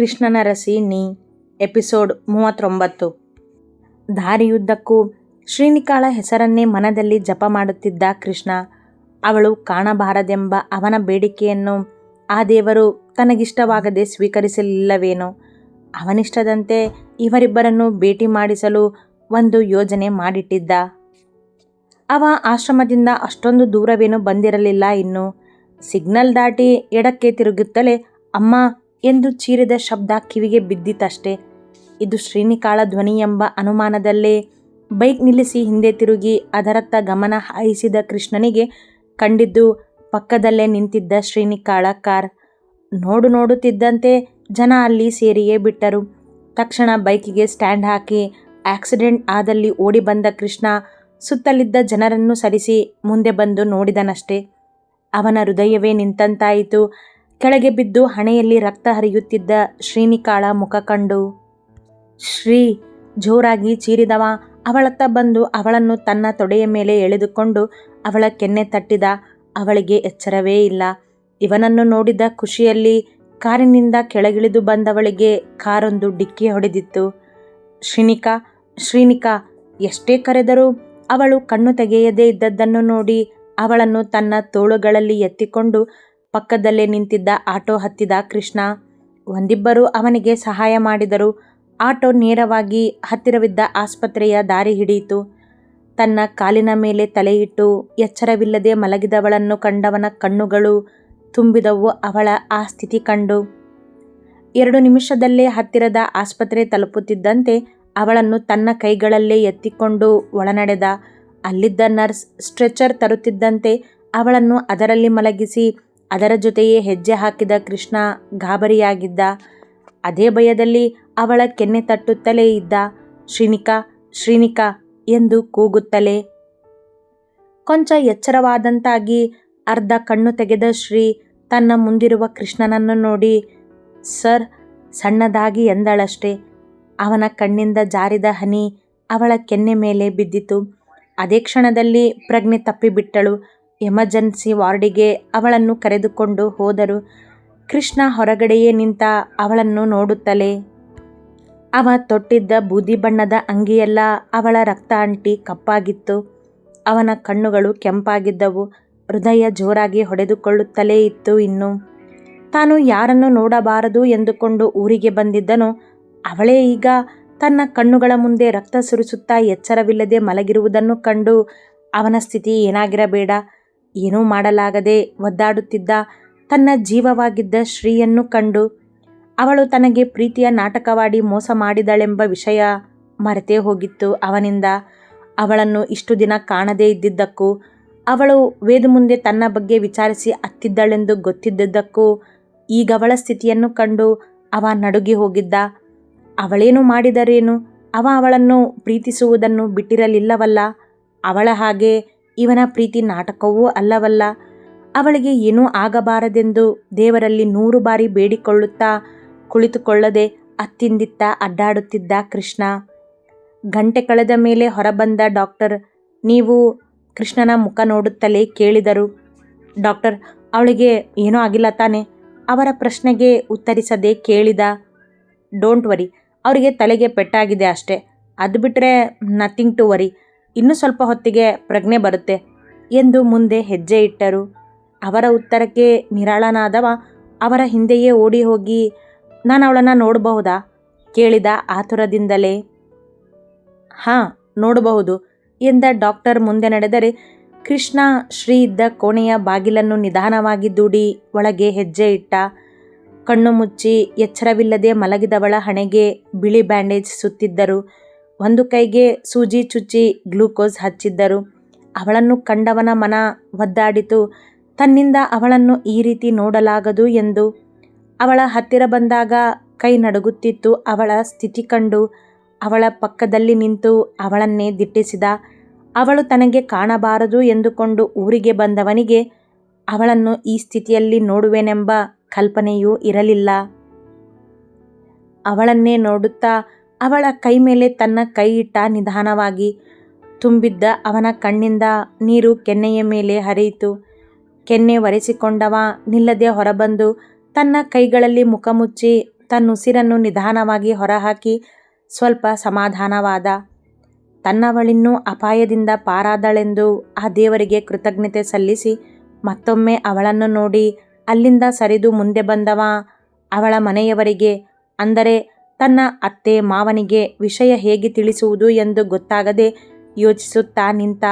ಕೃಷ್ಣನ ರಸಿ ನೀ ಎಪಿಸೋಡ್ 39. ದಾರಿಯುದ್ದಕ್ಕೂ ಶ್ರೀನಿಕಾಳ ಹೆಸರನ್ನೇ ಮನದಲ್ಲಿ ಜಪ ಮಾಡುತ್ತಿದ್ದ ಕೃಷ್ಣ. ಅವಳು ಕಾಣಬಾರದೆಂಬ ಅವನ ಬೇಡಿಕೆಯನ್ನು ಆ ದೇವರು ತನಗಿಷ್ಟವಾಗದೆ ಸ್ವೀಕರಿಸಲಿಲ್ಲವೇನೋ. ಅವನಿಷ್ಟದಂತೆ ಇವರಿಬ್ಬರನ್ನು ಭೇಟಿ ಮಾಡಿಸಲು ಒಂದು ಯೋಜನೆ ಮಾಡಿಟ್ಟಿದ್ದ. ಅವ ಆಶ್ರಮದಿಂದ ಅಷ್ಟೊಂದು ದೂರವೇನೂ ಬಂದಿರಲಿಲ್ಲ. ಇನ್ನು ಸಿಗ್ನಲ್ ದಾಟಿ ಎಡಕ್ಕೆ ತಿರುಗುತ್ತಲೇ ಅಮ್ಮ ಎಂದು ಚೀರಿದ ಶಬ್ದ ಕಿವಿಗೆ ಬಿದ್ದಿತಷ್ಟೆ. ಇದು ಶ್ರೀನಿಕಾಳ ಧ್ವನಿ ಎಂಬ ಅನುಮಾನದಲ್ಲೇ ಬೈಕ್ ನಿಲ್ಲಿಸಿ ಹಿಂದೆ ತಿರುಗಿ ಅದರತ್ತ ಗಮನ ಹಾಯಿಸಿದ ಕೃಷ್ಣನಿಗೆ ಕಂಡಿದ್ದು ಪಕ್ಕದಲ್ಲೇ ನಿಂತಿದ್ದ ಶ್ರೀನಿಕಾಳ ಕಾರ್. ನೋಡುತ್ತಿದ್ದಂತೆ ಜನ ಅಲ್ಲಿ ಸೇರಿಯೇ ಬಿಟ್ಟರು. ತಕ್ಷಣ ಬೈಕಿಗೆ ಸ್ಟ್ಯಾಂಡ್ ಹಾಕಿ ಆಕ್ಸಿಡೆಂಟ್ ಆದಲ್ಲಿ ಓಡಿ ಬಂದ ಕೃಷ್ಣ ಸುತ್ತಲಿದ್ದ ಜನರನ್ನು ಸರಿಸಿ ಮುಂದೆ ಬಂದು ನೋಡಿದನಷ್ಟೆ. ಅವನ ಹೃದಯವೇ ನಿಂತಂತಾಯಿತು. ಕೆಳಗೆ ಬಿದ್ದು ಹಣೆಯಲ್ಲಿ ರಕ್ತ ಹರಿಯುತ್ತಿದ್ದ ಶ್ರೀನಿಕಾಳ ಮುಖ ಕಂಡು. ಶ್ರೀ ಜೋರಾಗಿ ಚೀರಿದವ ಅವಳತ್ತ ಬಂದು ಅವಳನ್ನು ತನ್ನ ತೊಡೆಯ ಮೇಲೆ ಎಳೆದುಕೊಂಡು ಅವಳ ಕೆನ್ನೆ ತಟ್ಟಿದ. ಅವಳಿಗೆ ಎಚ್ಚರವೇ ಇಲ್ಲ. ಇವನನ್ನು ನೋಡಿದ ಖುಷಿಯಲ್ಲಿ ಕಾರಿನಿಂದ ಕೆಳಗಿಳಿದು ಬಂದವಳಿಗೆ ಕಾರೊಂದು ಡಿಕ್ಕಿ ಹೊಡೆದಿತ್ತು. ಶ್ರೀನಿಕಾ ಎಷ್ಟೇ ಕರೆದರೂ ಅವಳು ಕಣ್ಣು ತೆಗೆಯದೇ ಇದ್ದದ್ದನ್ನು ನೋಡಿ ಅವಳನ್ನು ತನ್ನ ತೋಳುಗಳಲ್ಲಿ ಎತ್ತಿಕೊಂಡು ಪಕ್ಕದಲ್ಲೇ ನಿಂತಿದ್ದ ಆಟೋ ಹತ್ತಿದ ಕೃಷ್ಣ. ಒಂದಿಬ್ಬರು ಅವನಿಗೆ ಸಹಾಯ ಮಾಡಿದರು. ಆಟೋ ನೇರವಾಗಿ ಹತ್ತಿರವಿದ್ದ ಆಸ್ಪತ್ರೆಯ ದಾರಿ ಹಿಡಿಯಿತು. ತನ್ನ ಕಾಲಿನ ಮೇಲೆ ತಲೆಯಿಟ್ಟು ಎಚ್ಚರವಿಲ್ಲದೆ ಮಲಗಿದವಳನ್ನು ಕಂಡವನ ಕಣ್ಣುಗಳು ತುಂಬಿದವು ಅವಳ ಆ ಸ್ಥಿತಿ ಕಂಡು. 2 ನಿಮಿಷದಲ್ಲೇ ಹತ್ತಿರದ ಆಸ್ಪತ್ರೆ ತಲುಪುತ್ತಿದ್ದಂತೆ ಅವಳನ್ನು ತನ್ನ ಕೈಗಳಲ್ಲೇ ಎತ್ತಿಕೊಂಡು ಒಳನಡೆದ. ಅಲ್ಲಿದ್ದ ನರ್ಸ್ ಸ್ಟ್ರೆಚರ್ ತರುತ್ತಿದ್ದಂತೆ ಅವಳನ್ನು ಅದರಲ್ಲಿ ಮಲಗಿಸಿ ಅದರ ಜೊತೆಯೇ ಹೆಜ್ಜೆ ಹಾಕಿದ ಕೃಷ್ಣ ಗಾಬರಿಯಾಗಿದ್ದ. ಅದೇ ಭಯದಲ್ಲಿ ಅವಳ ಕೆನ್ನೆ ತಟ್ಟುತ್ತಲೇ ಇದ್ದ. ಶ್ರೀನಿಕಾ ಎಂದು ಕೂಗುತ್ತಲೇ. ಕೊಂಚ ಎಚ್ಚರವಾದಂತಾಗಿ ಅರ್ಧ ಕಣ್ಣು ತೆಗೆದ ಶ್ರೀ ತನ್ನ ಮುಂದಿರುವ ಕೃಷ್ಣನನ್ನು ನೋಡಿ ಸರ್ ಸಣ್ಣದಾಗಿ ಎಂದಳಷ್ಟೆ. ಅವನ ಕಣ್ಣಿಂದ ಜಾರಿದ ಹನಿ ಅವಳ ಕೆನ್ನೆ ಮೇಲೆ ಬಿದ್ದಿತು. ಅದೇ ಕ್ಷಣದಲ್ಲಿ ಪ್ರಜ್ಞೆ ತಪ್ಪಿಬಿಟ್ಟಳು. ಎಮರ್ಜೆನ್ಸಿ ವಾರ್ಡಿಗೆ ಅವಳನ್ನು ಕರೆದುಕೊಂಡು ಹೋದರು. ಕೃಷ್ಣ ಹೊರಗಡೆಯೇ ನಿಂತ ಅವಳನ್ನು ನೋಡುತ್ತಲೇ. ಅವ ತೊಟ್ಟಿದ್ದ ಬೂದಿ ಬಣ್ಣದ ಅಂಗಿಯೆಲ್ಲ ಅವಳ ರಕ್ತ ಅಂಟಿ ಕಪ್ಪಾಗಿತ್ತು. ಅವನ ಕಣ್ಣುಗಳು ಕೆಂಪಾಗಿದ್ದವು. ಹೃದಯ ಜೋರಾಗಿ ಹೊಡೆದುಕೊಳ್ಳುತ್ತಲೇ ಇತ್ತು. ಇನ್ನು ತಾನು ಯಾರನ್ನು ನೋಡಬಾರದು ಎಂದುಕೊಂಡು ಊರಿಗೆ ಬಂದಿದ್ದನೋ ಅವಳೇ ಈಗ ತನ್ನ ಕಣ್ಣುಗಳ ಮುಂದೆ ರಕ್ತ ಸುರಿಸುತ್ತಾ ಎಚ್ಚರವಿಲ್ಲದೆ ಮಲಗಿರುವುದನ್ನು ಕಂಡು ಅವನ ಸ್ಥಿತಿ ಏನಾಗಿರಬೇಡ. ಏನೂ ಮಾಡಲಾಗದೆ ಒದ್ದಾಡುತ್ತಿದ್ದ ತನ್ನ ಜೀವವಾಗಿದ್ದ ಶ್ರೀಯನ್ನು ಕಂಡು ಅವಳು ತನಗೆ ಪ್ರೀತಿಯ ನಾಟಕವಾಡಿ ಮೋಸ ಮಾಡಿದಳೆಂಬ ವಿಷಯ ಮರೆತೇ ಹೋಗಿತ್ತು ಅವನಿಂದ. ಅವಳನ್ನು ಇಷ್ಟು ದಿನ ಕಾಣದೇ ಇದ್ದಿದ್ದಕ್ಕೂ, ಅವಳು ವೇದು ಮುಂದೆ ತನ್ನ ಬಗ್ಗೆ ವಿಚಾರಿಸಿ ಅತ್ತಿದ್ದಳೆಂದು ಗೊತ್ತಿದ್ದದ್ದಕ್ಕೂ ಈಗವಳ ಸ್ಥಿತಿಯನ್ನು ಕಂಡು ಅವ ನಡುಗಿ ಹೋಗಿದ್ದ. ಅವಳೇನು ಮಾಡಿದರೇನು? ಅವಳನ್ನು ಪ್ರೀತಿಸುವುದನ್ನು ಬಿಟ್ಟಿರಲಿಲ್ಲವಲ್ಲ. ಅವಳ ಹಾಗೆ ಇವನ ಪ್ರೀತಿ ನಾಟಕವೂ ಅಲ್ಲವಲ್ಲ. ಅವಳಿಗೆ ಏನೂ ಆಗಬಾರದೆಂದು ದೇವರಲ್ಲಿ 100 ಬಾರಿ ಬೇಡಿಕೊಳ್ಳುತ್ತಾ ಕುಳಿತುಕೊಳ್ಳದೆ ಅತ್ತಿಂದಿತ್ತ ಅಡ್ಡಾಡುತ್ತಿದ್ದ ಕೃಷ್ಣ. ಗಂಟೆ ಕಳೆದ ಮೇಲೆ ಹೊರಬಂದ ಡಾಕ್ಟರ್ ನೀವು ಕೃಷ್ಣನ ಮುಖ ನೋಡುತ್ತಲೇ ಕೇಳಿದರು. ಡಾಕ್ಟರ್ ಅವಳಿಗೆ ಏನೂ ಆಗಿಲ್ಲ ತಾನೆ? ಅವರ ಪ್ರಶ್ನೆಗೆ ಉತ್ತರಿಸದೆ ಕೇಳಿದ. ಡೋಂಟ್ ವರಿ, ಅವರಿಗೆ ತಲೆಗೆ ಪೆಟ್ಟಾಗಿದೆ ಅಷ್ಟೇ. ಅದು ಬಿಟ್ಟರೆ ನಥಿಂಗ್ ಟು ವರಿ. ಇನ್ನೂ ಸ್ವಲ್ಪ ಹೊತ್ತಿಗೆ ಪ್ರಜ್ಞೆ ಬರುತ್ತೆ ಎಂದು ಮುಂದೆ ಹೆಜ್ಜೆ ಇಟ್ಟರು. ಅವರ ಉತ್ತರಕ್ಕೆ ನಿರಾಳನಾದವ ಅವರ ಹಿಂದೆಯೇ ಓಡಿ ಹೋಗಿ ನಾನು ಅವಳನ್ನು ನೋಡಬಹುದಾ ಕೇಳಿದ ಆತುರದಿಂದಲೇ. ಹಾಂ ನೋಡಬಹುದು ಎಂದ ಡಾಕ್ಟರ್ ಮುಂದೆ ನಡೆದರೆ ಕೃಷ್ಣ ಶ್ರೀ ಇದ್ದ ಕೋಣೆಯ ಬಾಗಿಲನ್ನು ನಿಧಾನವಾಗಿ ದೂಡಿ ಒಳಗೆ ಹೆಜ್ಜೆ ಇಟ್ಟ. ಕಣ್ಣು ಮುಚ್ಚಿ ಎಚ್ಚರವಿಲ್ಲದೆ ಮಲಗಿದವಳ ಹಣೆಗೆ ಬಿಳಿ ಬ್ಯಾಂಡೇಜ್ ಸುತ್ತಿದ್ದರು. ಒಂದು ಕೈಗೆ ಸೂಜಿ ಚುಚ್ಚಿ ಗ್ಲೂಕೋಸ್ ಹಚ್ಚಿದ್ದರು. ಅವಳನ್ನು ಕಂಡವನ ಮನ ಒದ್ದಾಡಿತು. ತನ್ನಿಂದ ಅವಳನ್ನು ಈ ರೀತಿ ನೋಡಲಾಗದು ಎಂದು. ಅವಳ ಹತ್ತಿರ ಬಂದಾಗ ಕೈ ನಡುಗುತ್ತಿತ್ತು. ಅವಳ ಸ್ಥಿತಿ ಕಂಡು ಅವಳ ಪಕ್ಕದಲ್ಲಿ ನಿಂತು ಅವಳನ್ನೇ ದಿಟ್ಟಿಸಿದ. ಅವಳು ತನಗೆ ಕಾಣಬಾರದು ಎಂದುಕೊಂಡು ಊರಿಗೆ ಬಂದವನಿಗೆ ಅವಳನ್ನು ಈ ಸ್ಥಿತಿಯಲ್ಲಿ ನೋಡುವೆನೆಂಬ ಕಲ್ಪನೆಯೂ ಇರಲಿಲ್ಲ. ಅವಳನ್ನೇ ನೋಡುತ್ತಾ ಅವಳ ಕೈ ಮೇಲೆ ತನ್ನ ಕೈ ಇಟ್ಟ ನಿಧಾನವಾಗಿ. ತುಂಬಿದ್ದ ಅವನ ಕಣ್ಣಿಂದ ನೀರು ಕೆನ್ನೆಯ ಮೇಲೆ ಹರಿಯಿತು. ಕೆನ್ನೆ ಒರೆಸಿಕೊಂಡವ ನಿಲ್ಲದೆ ಹೊರಬಂದು ತನ್ನ ಕೈಗಳಲ್ಲಿ ಮುಖ ಮುಚ್ಚಿ ತನ್ನುಸಿರನ್ನು ನಿಧಾನವಾಗಿ ಹೊರಹಾಕಿ ಸ್ವಲ್ಪ ಸಮಾಧಾನವಾದ. ತನ್ನವಳಿನ್ನೂ ಅಪಾಯದಿಂದ ಪಾರಾದಳೆಂದು ಆ ದೇವರಿಗೆ ಕೃತಜ್ಞತೆ ಸಲ್ಲಿಸಿ ಮತ್ತೊಮ್ಮೆ ಅವಳನ್ನು ನೋಡಿ ಅಲ್ಲಿಂದ ಸರಿದು ಮುಂದೆ ಬಂದವ ಅವಳ ಮನೆಯವರಿಗೆ, ಅಂದರೆ ತನ್ನ ಅತ್ತೆ ಮಾವನಿಗೆ ವಿಷಯ ಹೇಗೆ ತಿಳಿಸುವುದು ಎಂದು ಗೊತ್ತಾಗದೆ ಯೋಚಿಸುತ್ತಾ ನಿಂತ.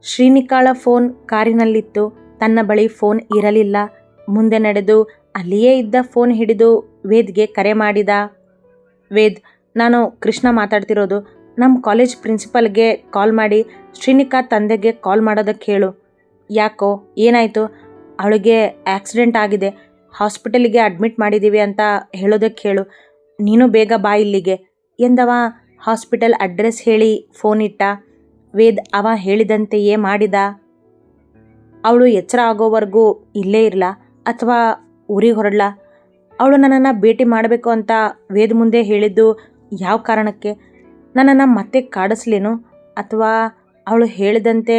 ಶ್ರೀನಿಕಾಳ ಫೋನ್ ಕಾರಿನಲ್ಲಿತ್ತು. ತನ್ನ ಬಳಿ ಫೋನ್ ಇರಲಿಲ್ಲ. ಮುಂದೆ ನಡೆದು ಅಲ್ಲಿಯೇ ಇದ್ದ ಫೋನ್ ಹಿಡಿದು ವೇದ್ಗೆ ಕರೆ ಮಾಡಿದ. ವೇದ್, ನಾನು ಕೃಷ್ಣ ಮಾತಾಡ್ತಿರೋದು. ನಮ್ಮ ಕಾಲೇಜ್ ಪ್ರಿನ್ಸಿಪಲ್ಗೆ ಕಾಲ್ ಮಾಡಿ ಶ್ರೀನಿಕಾ ತಂದೆಗೆ ಕಾಲ್ ಮಾಡೋದಕ್ಕೆ ಹೇಳು. ಯಾಕೋ, ಏನಾಯಿತು? ಅವಳಿಗೆ ಆಕ್ಸಿಡೆಂಟ್ ಆಗಿದೆ, ಹಾಸ್ಪಿಟಲಿಗೆ ಅಡ್ಮಿಟ್ ಮಾಡಿದ್ದೀವಿ ಅಂತ ಹೇಳೋದಕ್ಕೆ ಹೇಳು. ನೀನು ಬೇಗ ಬಾ ಇಲ್ಲಿಗೆ ಎಂದವ ಹಾಸ್ಪಿಟಲ್ ಅಡ್ರೆಸ್ ಹೇಳಿ ಫೋನ್ ಇಟ್ಟ. ವೇದ್ ಅವ ಹೇಳಿದಂತೆಯೇ ಮಾಡಿದ. ಅವಳು ಎಚ್ಚರ ಆಗೋವರೆಗೂ ಇಲ್ಲೇ ಇರಲಾ ಅಥವಾ ಊರಿಗೆ ಹೊರಡ್ಲಾ? ಅವಳು ನನ್ನನ್ನು ಭೇಟಿ ಮಾಡಬೇಕು ಅಂತ ವೇದ್ ಮುಂದೆ ಹೇಳಿದ್ದು ಯಾವ ಕಾರಣಕ್ಕೆ? ನನ್ನನ್ನು ಮತ್ತೆ ಕಾಡಿಸ್ಲೇನು? ಅಥವಾ ಅವಳು ಹೇಳಿದಂತೆ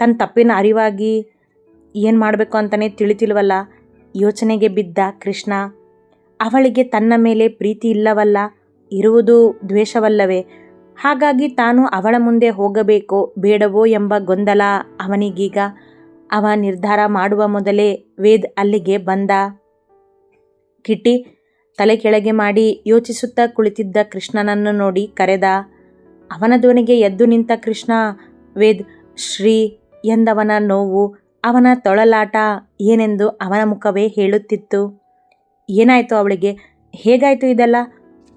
ತನ್ನ ತಪ್ಪಿನ ಅರಿವಾಗಿ ಏನು ಮಾಡಬೇಕು ಅಂತಲೇ ತಿಳಿತಿಲ್ವಲ್ಲ? ಯೋಚನೆಗೆ ಬಿದ್ದ ಕೃಷ್ಣ. ಅವಳಿಗೆ ತನ್ನ ಮೇಲೆ ಪ್ರೀತಿ ಇಲ್ಲವಲ್ಲ, ಇರುವುದು ದ್ವೇಷವಲ್ಲವೇ? ಹಾಗಾಗಿ ತಾನು ಅವಳ ಮುಂದೆ ಹೋಗಬೇಕೋ ಬೇಡವೋ ಎಂಬ ಗೊಂದಲ ಅವನಿಗೀಗ. ಅವ ನಿರ್ಧಾರ ಮಾಡುವ ಮೊದಲೇ ವೇದ್ ಅಲ್ಲಿಗೆ ಬಂದ. ಕಿಟ್ಟಿ ತಲೆ ಕೆಳಗೆ ಮಾಡಿ ಯೋಚಿಸುತ್ತಾ ಕುಳಿತಿದ್ದ ಕೃಷ್ಣನನ್ನು ನೋಡಿ ಕರೆದ. ಅವನ ಧ್ವನಿಗೆ ಎದ್ದು ನಿಂತ ಕೃಷ್ಣ, ವೇದ್, ಶ್ರೀ ಎಂದವನ ನೋವು, ಅವನ ತೊಳಲಾಟ ಏನೆಂದು ಅವನ ಮುಖವೇ ಹೇಳುತ್ತಿತ್ತು. ಏನಾಯಿತು ಅವಳಿಗೆ? ಹೇಗಾಯಿತು ಇದೆಲ್ಲ?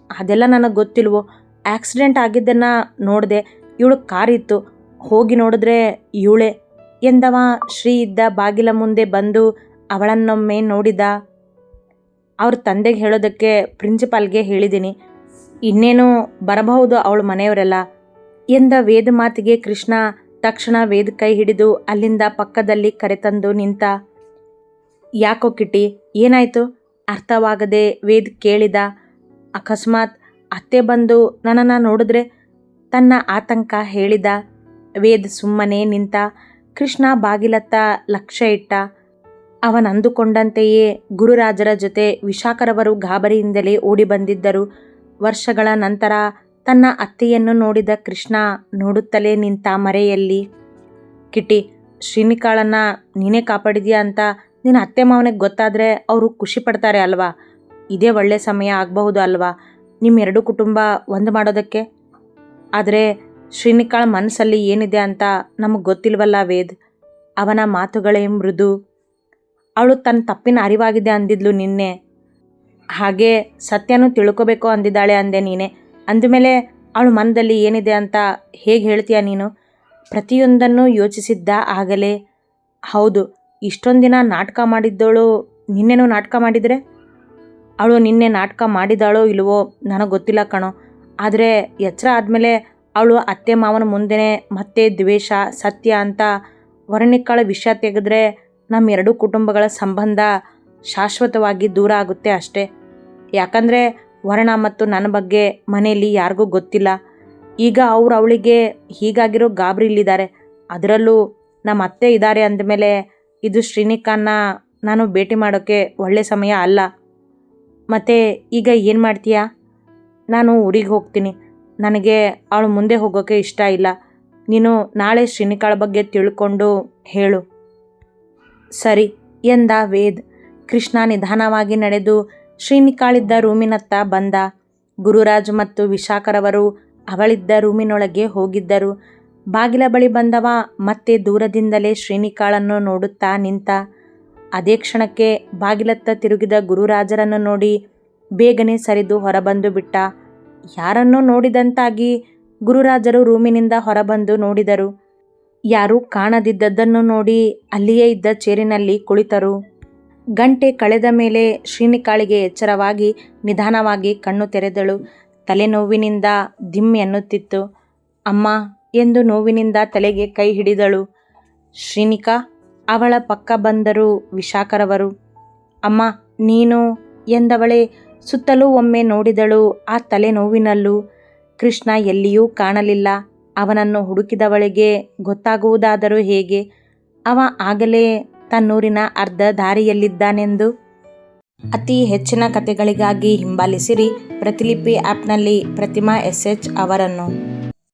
ಅದೆಲ್ಲ ನನಗೆ ಗೊತ್ತಿಲ್ವೋ. ಆಕ್ಸಿಡೆಂಟ್ ಆಗಿದ್ದನ್ನು ನೋಡಿದೆ. ಇವಳು ಕಾರಿತ್ತು, ಹೋಗಿ ನೋಡಿದ್ರೆ ಇವಳೇ ಎಂದವ ಶ್ರೀ ಇದ್ದ ಬಾಗಿಲ ಮುಂದೆ ಬಂದು ಅವಳನ್ನೊಮ್ಮೆ ನೋಡಿದ. ಅವ್ರ ತಂದೆಗೆ ಹೇಳೋದಕ್ಕೆ ಪ್ರಿನ್ಸಿಪಾಲ್ಗೆ ಹೇಳಿದ್ದೀನಿ. ಇನ್ನೇನು ಬರಬಹುದು ಅವಳ ಮನೆಯವರೆಲ್ಲ ಎಂದ ವೇದ ಮಾತಿಗೆ ಕೃಷ್ಣ ತಕ್ಷಣ ವೇದ್ ಕೈ ಹಿಡಿದು ಅಲ್ಲಿಂದ ಪಕ್ಕದಲ್ಲಿ ಕರೆತಂದು ನಿಂತ. ಯಾಕೋ ಕಿಟ್ಟಿ, ಏನಾಯಿತು? ಅರ್ಥವಾಗದೆ ವೇದ್ ಕೇಳಿದ. ಅಕಸ್ಮಾತ್ ಅತ್ತೆ ಬಂದು ನನ್ನನ್ನು ನೋಡಿದ್ರೆ? ತನ್ನ ಆತಂಕ ಹೇಳಿದ. ವೇದ್ ಸುಮ್ಮನೆ ನಿಂತ. ಕೃಷ್ಣ ಬಾಗಿಲತ್ತ ಲಕ್ಷ್ಯ ಇಟ್ಟ. ಅವನಂದುಕೊಂಡಂತೆಯೇ ಗುರುರಾಜರ ಜೊತೆ ವಿಶಾಖರವರು ಗಾಬರಿಯಿಂದಲೇ ಓಡಿ ಬಂದಿದ್ದರು. ವರ್ಷಗಳ ನಂತರ ತನ್ನ ಅತ್ತೆಯನ್ನು ನೋಡಿದ ಕೃಷ್ಣ ನೋಡುತ್ತಲೇ ನಿಂತ ಮರೆಯಲ್ಲಿ. ಕಿಟ್ಟಿ, ಶ್ರೀನಿಕಾಳನ್ನು ನೀನೇ ಕಾಪಾಡಿದ್ಯಾ ಅಂತ ನಿನ್ನ ಅತ್ತೆ ಮಾವನಿಗೆ ಗೊತ್ತಾದರೆ ಅವರು ಖುಷಿ ಪಡ್ತಾರೆ ಅಲ್ವಾ? ಇದೇ ಒಳ್ಳೆ ಸಮಯ ಆಗಬಹುದು ಅಲ್ವಾ ನಿಮ್ಮೆರಡು ಕುಟುಂಬ ಒಂದು ಮಾಡೋದಕ್ಕೆ? ಆದರೆ ಶ್ರೀನಿಕಾಳ ಮನಸ್ಸಲ್ಲಿ ಏನಿದೆ ಅಂತ ನಮಗೆ ಗೊತ್ತಿಲ್ವಲ್ಲ ವೇದ್. ಅವನ ಮಾತುಗಳೇ ಮೃದು. ಅವಳು ತನ್ನ ತಪ್ಪಿನ ಅರಿವಾಗಿದೆ ಅಂದಿದ್ಲು ನಿನ್ನೆ. ಹಾಗೆ ಸತ್ಯನೂ ತಿಳ್ಕೋಬೇಕು ಅಂದಿದ್ದಾಳೆ ಅಂದೆ ನೀನೆ. ಅಂದಮೇಲೆ ಅವಳ ಮನದಲ್ಲಿ ಏನಿದೆ ಅಂತ ಹೇಗೆ ಹೇಳ್ತೀಯ ನೀನು? ಪ್ರತಿಯೊಂದನ್ನು ಯೋಚಿಸಿದ್ದ ಆಗಲೇ. ಹೌದು, ಇಷ್ಟೊಂದು ದಿನ ನಾಟಕ ಮಾಡಿದ್ದವಳು ನಿನ್ನೆನೂ ನಾಟಕ ಮಾಡಿದರೆ? ಅವಳು ನಿನ್ನೆ ನಾಟಕ ಮಾಡಿದಾಳೋ ಇಲ್ವೋ ನನಗೆ ಗೊತ್ತಿಲ್ಲ ಕಣೋ. ಆದರೆ ಎಚ್ಚರ ಆದಮೇಲೆ ಅವಳು ಅತ್ತೆ ಮಾವನ ಮುಂದೆನೇ ಮತ್ತೆ ದ್ವೇಷ ಸತ್ಯ ಅಂತ ವರ್ಣಿಕಾಳ ವಿಷಯ ತೆಗೆದ್ರೆ ನಮ್ಮೆರಡು ಕುಟುಂಬಗಳ ಸಂಬಂಧ ಶಾಶ್ವತವಾಗಿ ದೂರ ಆಗುತ್ತೆ ಅಷ್ಟೇ. ಯಾಕಂದರೆ ವರ್ಣ ಮತ್ತು ನನ್ನ ಬಗ್ಗೆ ಮನೆಯಲ್ಲಿ ಯಾರಿಗೂ ಗೊತ್ತಿಲ್ಲ. ಈಗ ಅವಳಿಗೆ ಹೀಗಾಗಿರೋ ಗಾಬರಿಲಿದ್ದಾರೆ. ಅದರಲ್ಲೂ ನಮ್ಮ ಅತ್ತೆ ಇದ್ದಾರೆ ಅಂದಮೇಲೆ ಇದು ಶ್ರೀನಿಕಾನ್ನ ನಾನು ಭೇಟಿ ಮಾಡೋಕ್ಕೆ ಒಳ್ಳೆ ಸಮಯ ಅಲ್ಲ. ಮತ್ತು ಈಗ ಏನು ಮಾಡ್ತೀಯಾ? ನಾನು ಊರಿಗೆ ಹೋಗ್ತೀನಿ. ನನಗೆ ಅವಳು ಮುಂದೆ ಹೋಗೋಕ್ಕೆ ಇಷ್ಟ ಇಲ್ಲ. ನೀನು ನಾಳೆ ಶ್ರೀನಿಕಾಳ ಬಗ್ಗೆ ತಿಳ್ಕೊಂಡು ಹೇಳು. ಸರಿ ಎಂದ ವೇದ್. ಕೃಷ್ಣ ನಿಧಾನವಾಗಿ ನಡೆದು ಶ್ರೀನಿಕಾಳಿದ್ದ ರೂಮಿನತ್ತ ಬಂದ. ಗುರುರಾಜ್ ಮತ್ತು ವಿಶಾಖರವರು ಅವಳಿದ್ದ ರೂಮಿನೊಳಗೆ ಹೋಗಿದ್ದರು. ಬಾಗಿಲ ಬಳಿ ಬಂದವ ಮತ್ತೆ ದೂರದಿಂದಲೇ ಶ್ರೀನಿಕಾಳನ್ನು ನೋಡುತ್ತಾ ನಿಂತ. ಅದೇ ಕ್ಷಣಕ್ಕೆ ಬಾಗಿಲತ್ತ ತಿರುಗಿದ ಗುರುರಾಜರನ್ನು ನೋಡಿ ಬೇಗನೆ ಸರಿದು ಹೊರಬಂದು ಬಿಟ್ಟ. ಯಾರನ್ನೋ ನೋಡಿದಂತಾಗಿ ಗುರುರಾಜರು ರೂಮಿನಿಂದ ಹೊರಬಂದು ನೋಡಿದರು. ಯಾರೂ ಕಾಣದಿದ್ದದ್ದನ್ನು ನೋಡಿ ಅಲ್ಲಿಯೇ ಇದ್ದ ಚೇರಿನಲ್ಲಿ ಕುಳಿತರು. ಗಂಟೆ ಕಳೆದ ಮೇಲೆ ಶ್ರೀನಿಕಾಳಿಗೆ ಎಚ್ಚರವಾಗಿ ನಿಧಾನವಾಗಿ ಕಣ್ಣು ತೆರೆದಳು. ತಲೆನೋವಿನಿಂದ ದಿಮ್ ಎನ್ನುತ್ತಿತ್ತು. ಅಮ್ಮ ಎಂದು ನೋವಿನಿಂದ ತಲೆಗೆ ಕೈ ಹಿಡಿದಳು. ಶ್ರೀನಿಕಾ, ಅವಳ ಪಕ್ಕ ಬಂದರು ವಿಶಾಖರವರು. ಅಮ್ಮ ನೀನು ಎಂದವಳೆ ಸುತ್ತಲೂ ಒಮ್ಮೆ ನೋಡಿದಳು. ಆ ತಲೆನೋವಿನಲ್ಲೂ ಕೃಷ್ಣ ಎಲ್ಲಿಯೂ ಕಾಣಲಿಲ್ಲ. ಅವನನ್ನು ಹುಡುಕಿದವಳಿಗೆ ಗೊತ್ತಾಗುವುದಾದರೂ ಹೇಗೆ? ಅವ ಆಗಲೇ ತನ್ನೂರಿನ ಅರ್ಧ ದಾರಿಯಲ್ಲಿದ್ದಾನೆಂದು. ಅತಿ ಹೆಚ್ಚಿನ ಕಥೆಗಳಿಗಾಗಿ ಹಿಂಬಾಲಿಸಿರಿ ಪ್ರತಿಲಿಪಿ ಆ್ಯಪ್ನಲ್ಲಿ ಪ್ರತಿಮಾ SH ಅವರನ್ನು.